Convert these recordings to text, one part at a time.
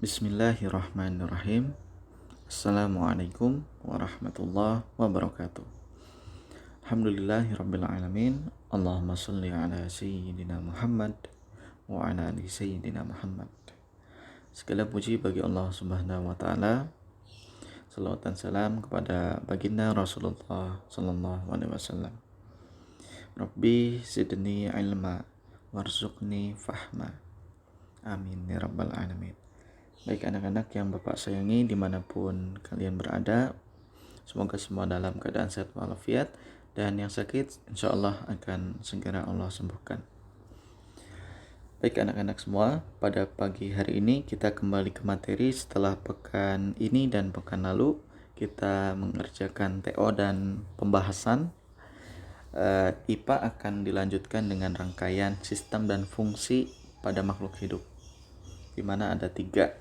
Bismillahirrahmanirrahim. Assalamualaikum warahmatullahi wabarakatuh. Alhamdulillahirrabbilalamin. Allahumma salli ala Sayyidina Muhammad wa ala ali Sayyidina Muhammad. Segala puji bagi Allah Subhanahu wa Ta'ala. Salawat dan salam kepada baginda Rasulullah Sallallahu Alaihi Wasallam. Rabbi zidni ilma warzuqni fahma. Amin ya rabbal alamin. Baik anak-anak yang Bapak sayangi dimanapun kalian berada, semoga semua dalam keadaan sehat walafiat, dan yang sakit insya Allah akan segera Allah sembuhkan. Baik anak-anak semua, pada pagi hari ini kita kembali ke materi. Setelah pekan ini dan pekan lalu kita mengerjakan TO dan pembahasan, IPA akan dilanjutkan dengan rangkaian sistem dan fungsi pada makhluk hidup, di mana ada 3.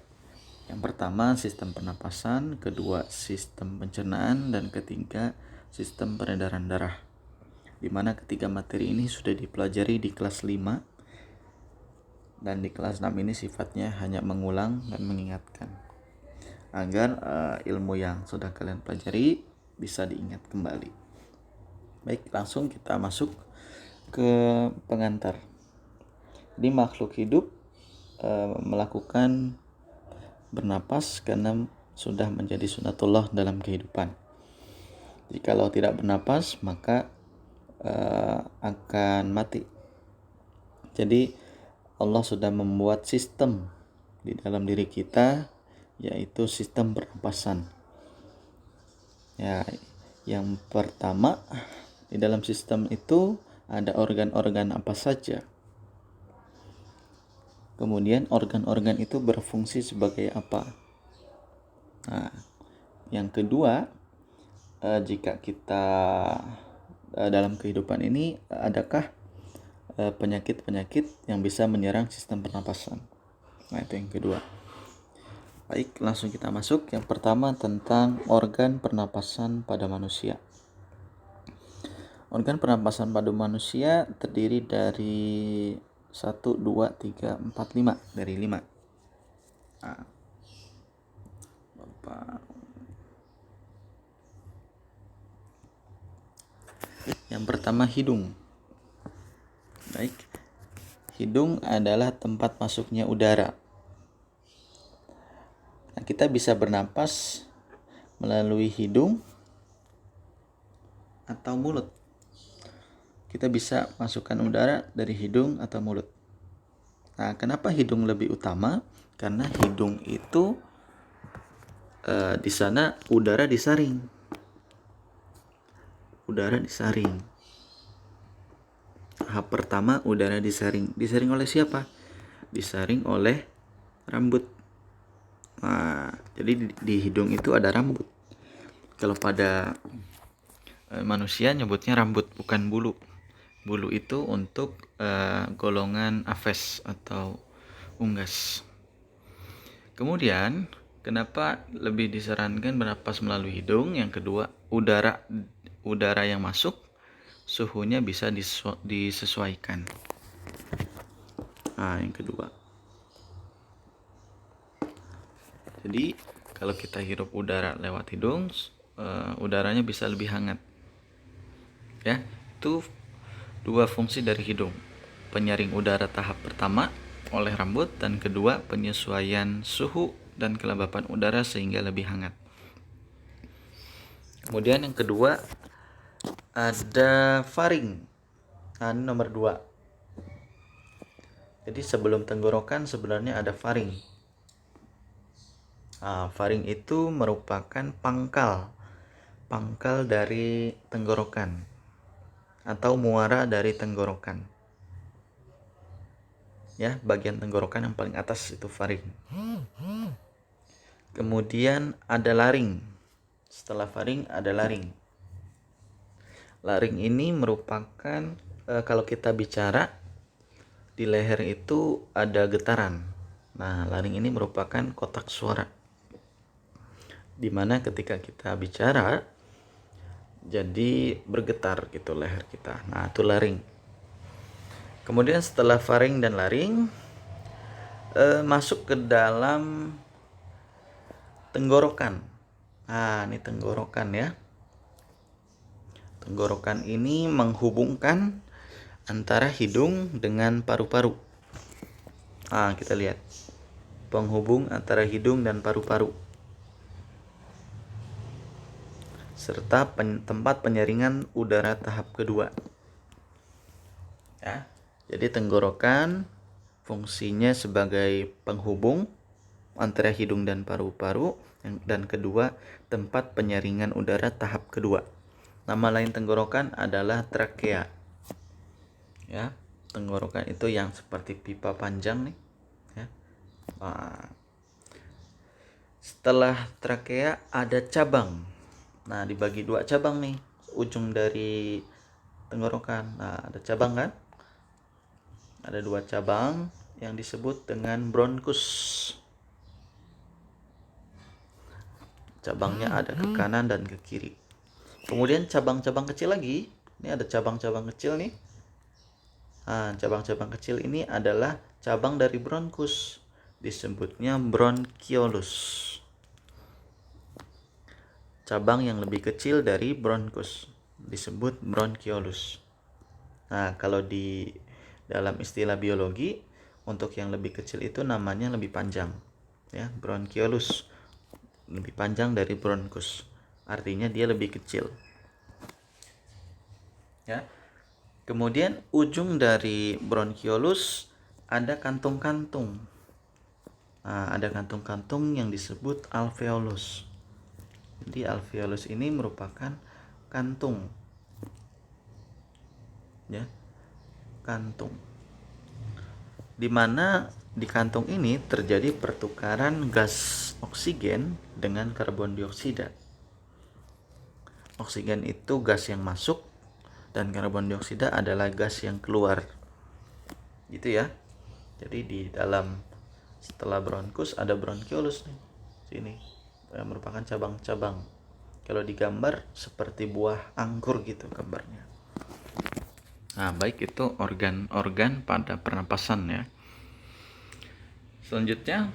Yang pertama sistem pernapasan, kedua sistem pencernaan, dan ketiga sistem peredaran darah. Di mana ketiga materi ini sudah dipelajari di kelas 5, dan di kelas 6 ini sifatnya hanya mengulang dan mengingatkan agar ilmu yang sudah kalian pelajari bisa diingat kembali. Baik, langsung kita masuk ke pengantar. Di makhluk hidup melakukan bernapas karena sudah menjadi sunatullah dalam kehidupan. Jikalau tidak bernapas maka akan mati. Jadi Allah sudah membuat sistem di dalam diri kita, yaitu sistem pernapasan. Ya, yang pertama, di dalam sistem itu ada organ-organ apa saja. Kemudian organ-organ itu berfungsi sebagai apa? Nah, yang kedua, jika kita dalam kehidupan ini adakah penyakit-penyakit yang bisa menyerang sistem pernapasan? Nah, itu yang kedua. Baik, langsung kita masuk. Yang pertama tentang organ pernapasan pada manusia. Organ pernapasan pada manusia terdiri dari 1, 2, 3, 4, 5. Dari 5. Nah, yang pertama hidung. Baik, hidung adalah tempat masuknya udara. Nah, kita bisa bernapas melalui hidung atau mulut. Kita bisa masukkan udara dari hidung atau mulut. Nah, kenapa hidung lebih utama? Karena hidung itu di sana udara disaring. Udara disaring. Tahap pertama udara disaring. Disaring oleh siapa? Disaring oleh rambut. Nah, jadi di hidung itu ada rambut. Kalau pada manusia nyebutnya rambut, bukan bulu. Bulu itu untuk golongan Aves atau unggas. Kemudian, kenapa lebih disarankan bernapas melalui hidung? Yang kedua, udara yang masuk suhunya bisa disesuaikan. Nah, yang kedua. Jadi, kalau kita hirup udara lewat hidung, udaranya bisa lebih hangat. Ya, itu 2 fungsi dari hidung. Penyaring udara tahap pertama oleh rambut, dan kedua penyesuaian suhu dan kelembapan udara sehingga lebih hangat. Kemudian yang kedua ada faring. Nah, ini nomor 2. Jadi sebelum tenggorokan sebenarnya ada faring. Nah, faring itu merupakan pangkal dari tenggorokan atau muara dari tenggorokan. Ya, bagian tenggorokan yang paling atas itu faring. Kemudian ada laring. Setelah faring ada laring. Laring ini merupakan kalau kita bicara di leher itu ada getaran. Nah, laring ini merupakan kotak suara. Dimana ketika kita bicara jadi bergetar gitu leher kita. Nah, itu laring. Kemudian setelah faring dan laring masuk ke dalam tenggorokan. Nah, ini tenggorokan ya. Tenggorokan ini menghubungkan antara hidung dengan paru-paru. Nah, kita lihat. Penghubung antara hidung dan paru-paru. Serta tempat penyaringan udara tahap kedua. Ya. Jadi tenggorokan fungsinya sebagai penghubung antara hidung dan paru-paru, dan kedua tempat penyaringan udara tahap kedua. Nama lain tenggorokan adalah trakea. Ya, tenggorokan itu yang seperti pipa panjang nih. Ya. Nah, setelah trakea ada cabang. Nah, dibagi dua cabang nih, ujung dari tenggorokan. Nah, ada cabang kan? Ada dua cabang yang disebut dengan bronkus. Cabangnya ada ke kanan dan ke kiri. Kemudian cabang-cabang kecil lagi. Ini ada cabang-cabang kecil nih. Nah, cabang-cabang kecil ini adalah cabang dari bronkus. Disebutnya bronchiolus. Cabang yang lebih kecil dari bronkus disebut bronchiolus. Nah, kalau di dalam istilah biologi, untuk yang lebih kecil itu namanya lebih panjang. Ya, bronchiolus. Lebih panjang dari bronkus. Artinya dia lebih kecil. Ya. Kemudian ujung dari bronchiolus ada kantung-kantung. Nah, ada kantung-kantung yang disebut alveolus. Jadi alveolus ini merupakan kantung. Ya. Kantung. Di mana di kantung ini terjadi pertukaran gas oksigen dengan karbon dioksida. Oksigen itu gas yang masuk dan karbon dioksida adalah gas yang keluar. Gitu ya. Jadi di dalam setelah bronkus ada bronchiolus nih. Sini merupakan cabang-cabang. Kalau digambar seperti buah anggur gitu gambarnya. Nah, baik itu organ-organ pada pernapasan ya. Selanjutnya,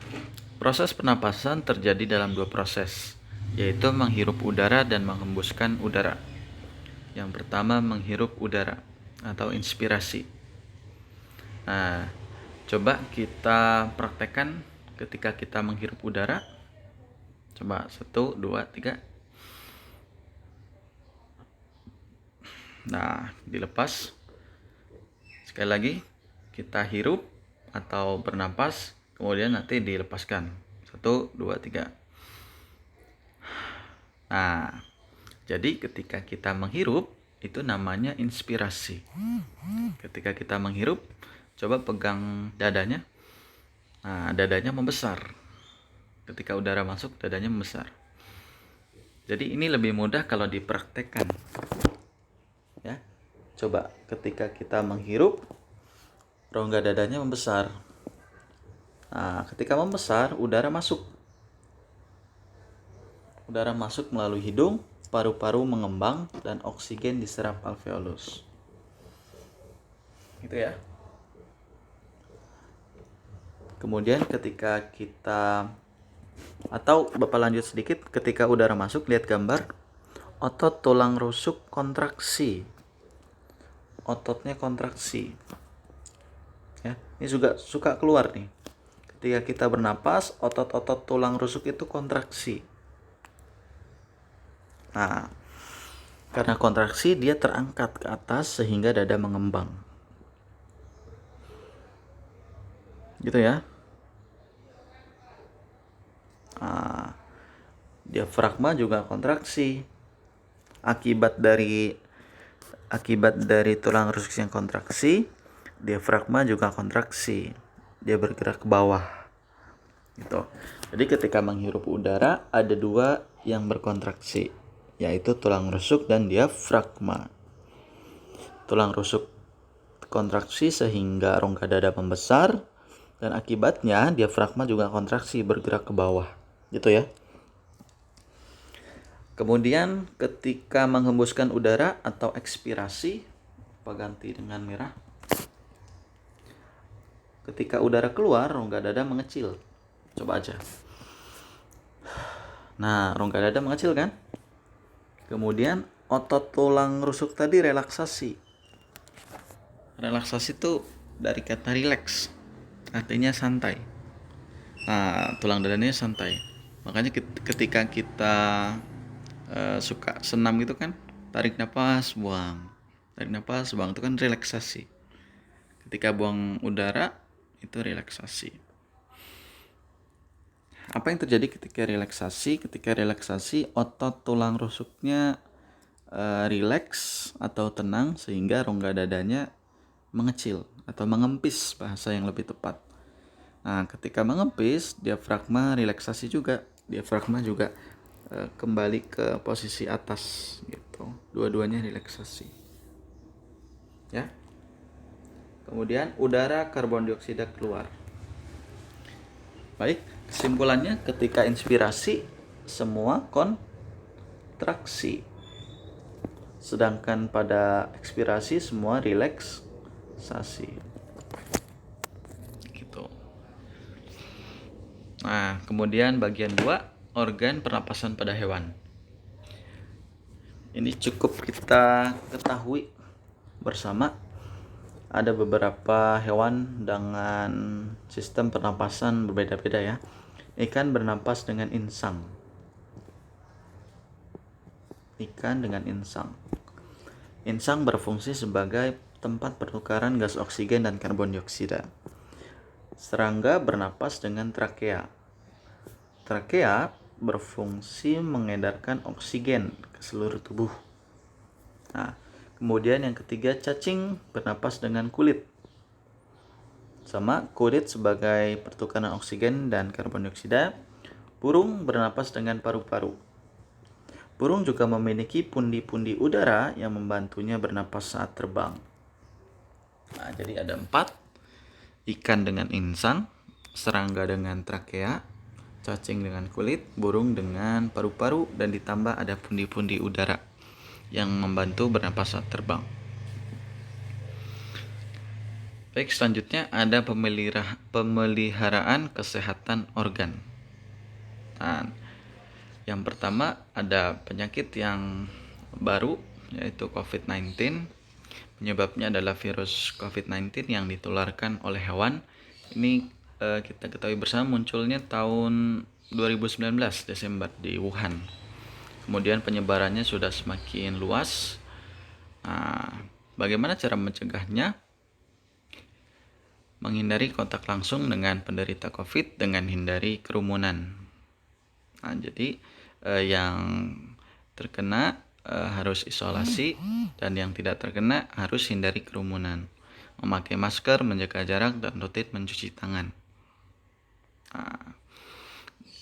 proses pernapasan terjadi dalam dua proses, yaitu menghirup udara dan menghembuskan udara. Yang pertama menghirup udara atau inspirasi. Nah, coba kita praktekkan ketika kita menghirup udara. Coba 1, 2, 3. Nah, dilepas. Sekali lagi, kita hirup atau bernapas, kemudian nanti dilepaskan. 1, 2, 3. Nah, jadi ketika kita menghirup, itu namanya inspirasi. Ketika kita menghirup, coba pegang dadanya. Nah, dadanya membesar. Ketika udara masuk, dadanya membesar. Jadi ini lebih mudah kalau dipraktekkan. Ya. Coba ketika kita menghirup, rongga dadanya membesar. Nah, ketika membesar, udara masuk. Udara masuk melalui hidung, paru-paru mengembang, dan oksigen diserap alveolus. Gitu ya. Kemudian ketika kita, atau Bapak lanjut sedikit, ketika udara masuk, lihat gambar, otot tulang rusuk kontraksi. Ototnya kontraksi. Ya, ini juga suka keluar nih. Ketika kita bernapas, otot-otot tulang rusuk itu kontraksi. Nah, karena kontraksi dia terangkat ke atas sehingga dada mengembang. Gitu ya. Nah, diafragma juga kontraksi. Akibat dari tulang rusuk yang kontraksi, diafragma juga kontraksi. Dia bergerak ke bawah. Gitu. Jadi ketika menghirup udara ada dua yang berkontraksi, yaitu tulang rusuk dan diafragma. Tulang rusuk kontraksi sehingga rongga dada membesar, dan akibatnya diafragma juga kontraksi bergerak ke bawah. Gitu ya. Kemudian ketika menghembuskan udara atau ekspirasi, apa ganti dengan merah? Ketika udara keluar, rongga dada mengecil. Coba aja. Nah, rongga dada mengecil kan? Kemudian otot tulang rusuk tadi relaksasi. Relaksasi itu dari kata relax, artinya santai. Nah, tulang dadanya santai. Makanya ketika kita suka senam gitu kan, tarik nafas, buang. Tarik nafas, buang, itu kan relaksasi. Ketika buang udara, itu relaksasi. Apa yang terjadi ketika relaksasi? Ketika relaksasi, otot tulang rusuknya rileks atau tenang sehingga rongga dadanya mengecil atau mengempis, bahasa yang lebih tepat. Nah, ketika mengempis, diafragma relaksasi juga. Diafragma juga kembali ke posisi atas gitu. Dua-duanya relaksasi. Ya. Kemudian udara karbon dioksida keluar. Baik, kesimpulannya ketika inspirasi semua kontraksi. Sedangkan pada ekspirasi semua relaksasi. Gitu. Nah, kemudian bagian 2, organ pernapasan pada hewan. Ini cukup kita ketahui bersama, ada beberapa hewan dengan sistem pernapasan berbeda-beda ya. Ikan bernapas dengan insang. Ikan dengan insang. Insang berfungsi sebagai tempat pertukaran gas oksigen dan karbon dioksida. Serangga bernapas dengan trakea. Trakea berfungsi mengedarkan oksigen ke seluruh tubuh. Nah, kemudian yang ketiga, cacing bernapas dengan kulit. Sama, kulit sebagai pertukaran oksigen dan karbon dioksida. Burung bernapas dengan paru-paru. Burung juga memiliki pundi-pundi udara yang membantunya bernapas saat terbang. Nah, jadi ada 4. Ikan dengan insang, serangga dengan trakea, cacing dengan kulit, burung dengan paru-paru, dan ditambah ada pundi-pundi udara yang membantu bernapas saat terbang. Baik, selanjutnya ada pemeliharaan kesehatan organ. Nah, yang pertama ada penyakit yang baru yaitu COVID-19. Penyebabnya adalah virus COVID-19 yang ditularkan oleh hewan. Ini kita ketahui bersama munculnya tahun 2019 Desember di Wuhan. Kemudian penyebarannya sudah semakin luas. Nah, bagaimana cara mencegahnya? Menghindari kontak langsung dengan penderita COVID dengan hindari kerumunan. Nah, jadi yang terkena harus isolasi dan yang tidak terkena harus hindari kerumunan. Memakai masker, menjaga jarak, dan rutin mencuci tangan. Nah,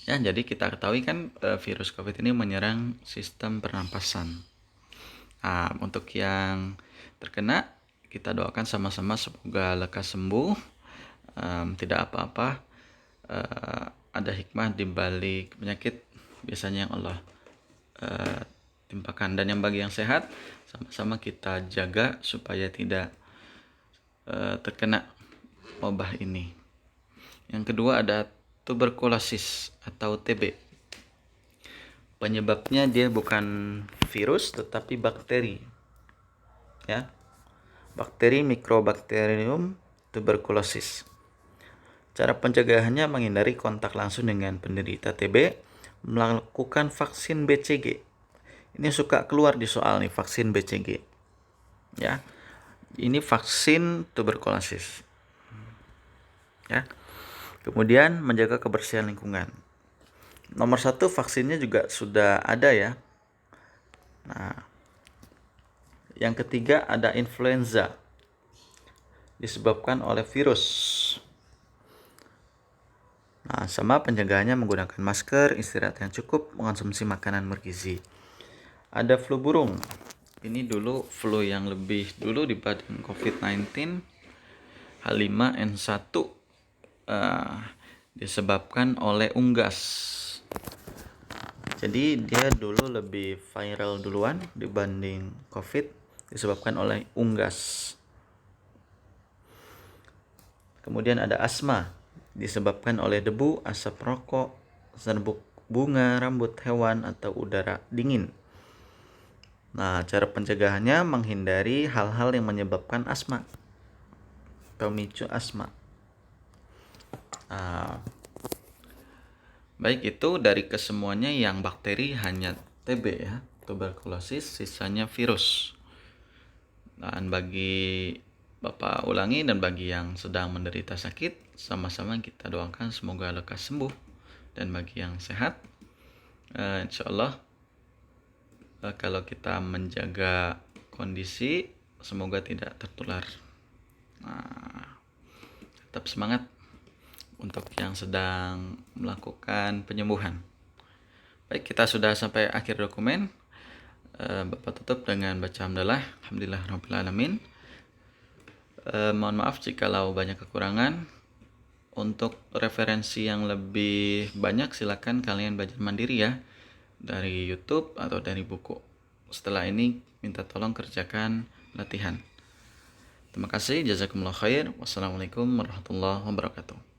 ya, jadi kita ketahui kan virus COVID ini menyerang sistem pernapasan. Nah, untuk yang terkena, kita doakan sama-sama semoga lekas sembuh, tidak apa-apa. Ada hikmah di balik penyakit biasanya yang Allah timpakan. Dan yang bagi yang sehat, sama-sama kita jaga supaya tidak terkena wabah ini. Yang kedua ada tuberkulosis atau TB. Penyebabnya dia bukan virus tetapi bakteri. Ya. Bakteri Mycobacterium tuberculosis. Cara pencegahannya menghindari kontak langsung dengan penderita TB, melakukan vaksin BCG. Ini suka keluar di soal nih, vaksin BCG. Ya. Ini vaksin tuberkulosis. Ya. Kemudian menjaga kebersihan lingkungan. Nomor 1 vaksinnya juga sudah ada ya. Nah, yang ketiga ada influenza disebabkan oleh virus. Nah, sama pencegahannya menggunakan masker, istirahat yang cukup, mengonsumsi makanan bergizi. Ada flu burung. Ini dulu flu yang lebih dulu dibanding COVID-19. H5N1 disebabkan oleh unggas. Jadi dia dulu lebih viral duluan dibanding COVID, disebabkan oleh unggas. Kemudian ada asma, disebabkan oleh debu, asap rokok, serbuk bunga, rambut hewan, atau udara dingin. Nah, cara pencegahannya menghindari hal-hal yang menyebabkan asma, pemicu asma. Nah, baik itu dari kesemuanya yang bakteri hanya TB ya, tuberkulosis, sisanya virus. Dan bagi Bapak ulangi, dan bagi yang sedang menderita sakit, sama-sama kita doakan semoga lekas sembuh. Dan bagi yang sehat, insya Allah kalau kita menjaga kondisi, semoga tidak tertular. Nah, tetap semangat untuk yang sedang melakukan penyembuhan. Baik, kita sudah sampai akhir dokumen. Bapak tutup dengan baca hamdalah, alhamdulillahirrahmanirrahim. Mohon maaf jikalau banyak kekurangan. Untuk referensi yang lebih banyak silakan kalian belajar mandiri ya, dari YouTube atau dari buku. Setelah ini minta tolong kerjakan latihan. Terima kasih, jazakumullah khair. Wassalamualaikum warahmatullahi wabarakatuh.